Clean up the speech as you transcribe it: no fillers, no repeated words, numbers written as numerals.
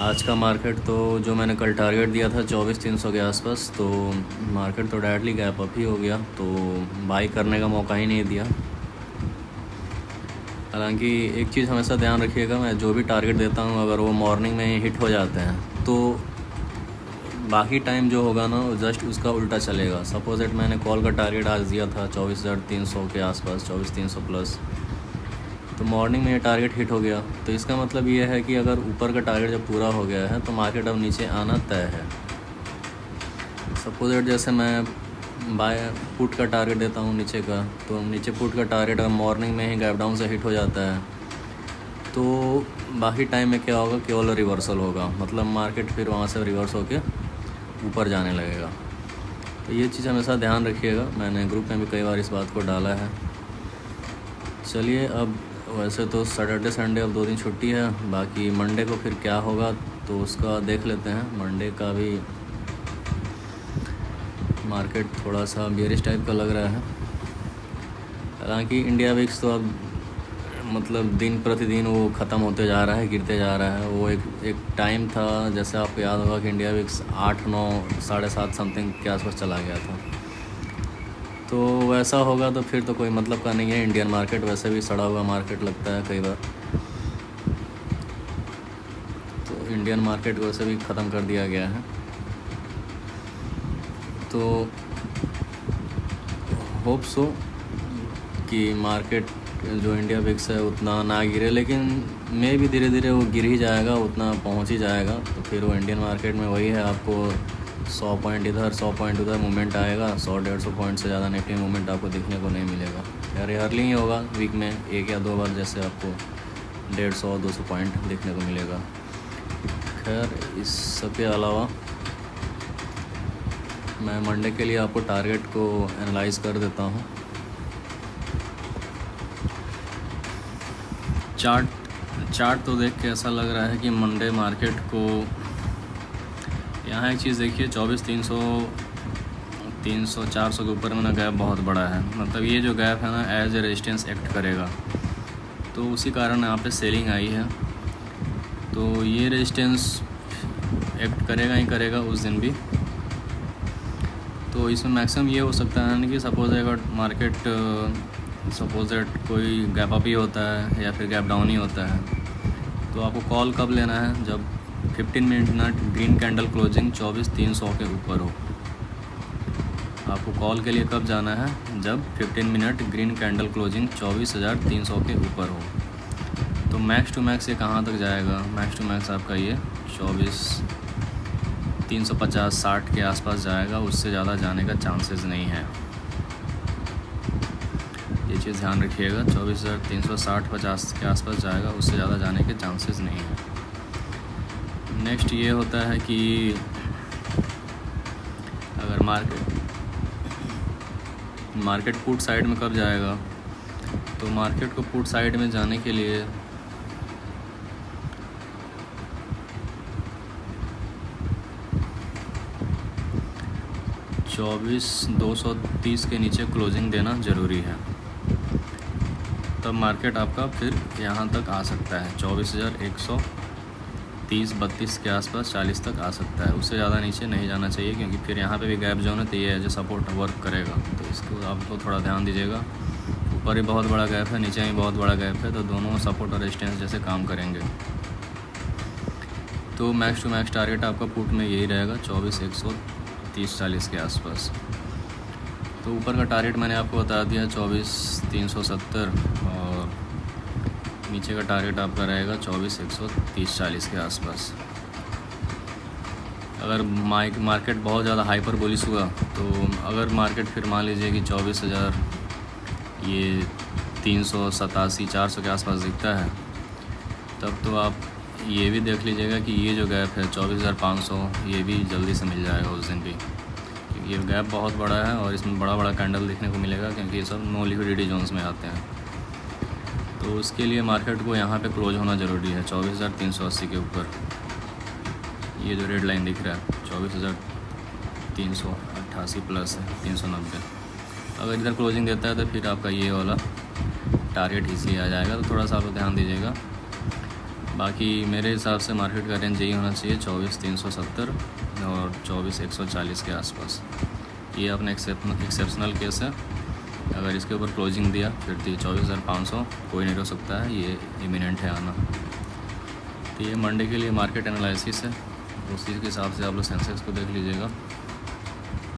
आज का मार्केट तो जो मैंने कल टारगेट दिया था 24,300 के आसपास, तो मार्केट तो डायरेक्टली गैप अप ही हो गया, तो बाई करने का मौका ही नहीं दिया। हालांकि एक चीज़ हमेशा ध्यान रखिएगा, मैं जो भी टारगेट देता हूँ अगर वो मॉर्निंग में हिट हो जाते हैं तो बाकी टाइम जो होगा ना जस्ट उसका उल्टा चलेगा। सपोज एट मैंने कॉल का टारगेट आज दिया था 24,300 के आसपास, 24,300 प्लस, तो मॉर्निंग में ये टारगेट हिट हो गया, तो इसका मतलब ये है कि अगर ऊपर का टारगेट जब पूरा हो गया है तो मार्केट अब नीचे आना तय है। सपोज एट जैसे मैं बाय पुट का टारगेट देता हूँ नीचे का, तो नीचे पुट का टारगेट अगर मॉर्निंग में ही गैप डाउन से हिट हो जाता है तो बाकी टाइम में क्या होगा, केवल रिवर्सल होगा, मतलब मार्केट फिर वहाँ से रिवर्स होके ऊपर जाने लगेगा। तो ये चीज़ हमेशा ध्यान रखिएगा, मैंने ग्रुप में भी कई बार इस बात को डाला है। चलिए, अब वैसे तो सैटरडे संडे अब 2 दिन छुट्टी है, बाकी मंडे को फिर क्या होगा तो उसका देख लेते हैं। मंडे का भी मार्केट थोड़ा सा बेयरिश टाइप का लग रहा है। हालांकि इंडिया विक्स तो अब मतलब दिन प्रतिदिन वो ख़त्म होते जा रहा है, गिरते जा रहा है। वो एक टाइम था, जैसे आपको याद होगा कि इंडिया विक्स 8, 9, 7.5 समथिंग के आसपास चला गया था। तो वैसा होगा तो फिर तो कोई मतलब का नहीं है। इंडियन मार्केट वैसे भी सड़ा हुआ मार्केट लगता है कई बार, तो इंडियन मार्केट वैसे भी ख़त्म कर दिया गया है। तो होप सो कि मार्केट जो इंडिया विक्स है उतना ना गिरे, लेकिन मैं भी धीरे धीरे वो गिर ही जाएगा, उतना पहुंच ही जाएगा। तो फिर वो इंडियन मार्केट में वही है, आपको 100 पॉइंट इधर 100 पॉइंट उधर मूवमेंट आएगा, 100-150 पॉइंट से ज़्यादा नेगेटिव मूवमेंट आपको देखने को नहीं मिलेगा। रेयरली ही होगा, वीक में 1 या 2 बार जैसे आपको 150-200 पॉइंट देखने को मिलेगा। खैर, इस सब के अलावा मैं मंडे के लिए आपको टारगेट को एनालाइज़ कर देता हूँ। चार्ट तो देख के ऐसा लग रहा है कि मंडे मार्केट को, यहाँ एक चीज़ देखिए, 24,300, 300, 400 के ऊपर में ना गैप बहुत बड़ा है। मतलब ये जो गैप है ना एज ए रेजिस्टेंस एक्ट करेगा, तो उसी कारण यहाँ पे सेलिंग आई है। तो ये रेजिस्टेंस एक्ट करेगा ही करेगा उस दिन भी। तो इसमें मैक्सिमम ये हो सकता है ना कि सपोज अगर मार्केट सपोज दैट कोई गैप अप ही होता है या फिर गैप डाउन ही होता है, तो आपको कॉल कब लेना है, जब 15 मिनट ग्रीन कैंडल क्लोजिंग 24,300 के ऊपर हो। आपको कॉल के लिए कब जाना है, जब 15 मिनट ग्रीन कैंडल क्लोजिंग 24,300 के ऊपर हो। तो मैक्स टू मैक्स ये कहाँ तक जाएगा, मैक्स टू मैक्स आपका ये 24,350-60 के आसपास जाएगा, उससे ज़्यादा जाने का चांसेस नहीं है। ये चीज़ ध्यान रखिएगा, 24,360-50 के आसपास जाएगा, उससे ज़्यादा जाने के चांसेस नहीं है। नेक्स्ट ये होता है कि अगर मार्केट पुट साइड में कब जाएगा, तो मार्केट को पुट साइड में जाने के लिए $24,230 के नीचे क्लोजिंग देना ज़रूरी है, तब मार्केट आपका फिर यहाँ तक आ सकता है। 24,130-32 के आसपास 40 तक आ सकता है, उससे ज़्यादा नीचे नहीं जाना चाहिए, क्योंकि फिर यहाँ पे भी गैप जोन है, तो ये एज ए सपोर्ट वर्क करेगा। तो इसको आपको थोड़ा ध्यान दीजिएगा। ऊपर भी बहुत बड़ा गैप है, नीचे भी बहुत बड़ा गैप है, तो दोनों सपोर्ट और रेजिस्टेंस जैसे काम करेंगे। तो मैक्स टू मैक्स टारगेट आपका पुट में यही रहेगा, 24,130-40 के आसपास। तो ऊपर का टारगेट मैंने आपको बता दिया 24,370, और नीचे का टारगेट आपका रहेगा 24,130-40 के आसपास। अगर मार्केट बहुत ज़्यादा हाइपर बुलिश हुआ, तो अगर मार्केट फिर मान लीजिए कि 24,000 ये 387-400 के आसपास दिखता है, तब तो आप ये भी देख लीजिएगा कि ये जो गैप है 24,500, ये भी जल्दी से मिल जाएगा उस दिन भी, क्योंकि ये गैप बहुत बड़ा है और इसमें बड़ा बड़ा कैंडल देखने को मिलेगा, क्योंकि ये सब नो लिक्विडिटी जोन्स में आते हैं। तो उसके लिए मार्केट को यहाँ पे क्लोज होना ज़रूरी है 24,380 के ऊपर। ये जो रेड लाइन दिख रहा है 24,388 प्लस है, 390। अगर इधर क्लोजिंग देता है तो फिर आपका ये वाला टारगेट इजीली आ जाएगा। तो थोड़ा सा आप ध्यान दीजिएगा। बाकी मेरे हिसाब से मार्केट का रेंज यही होना चाहिए 24,370 और 24,140 के आसपास। ये अपना एक्सेप्शनल केस है। अगर इसके ऊपर क्लोजिंग दिया फिर 24,500 कोई नहीं रोक सकता है, ये इमिनेंट है आना। तो ये मंडे के लिए मार्केट एनालिसिस है, उसी के हिसाब से आप लोग सेंसेक्स को देख लीजिएगा।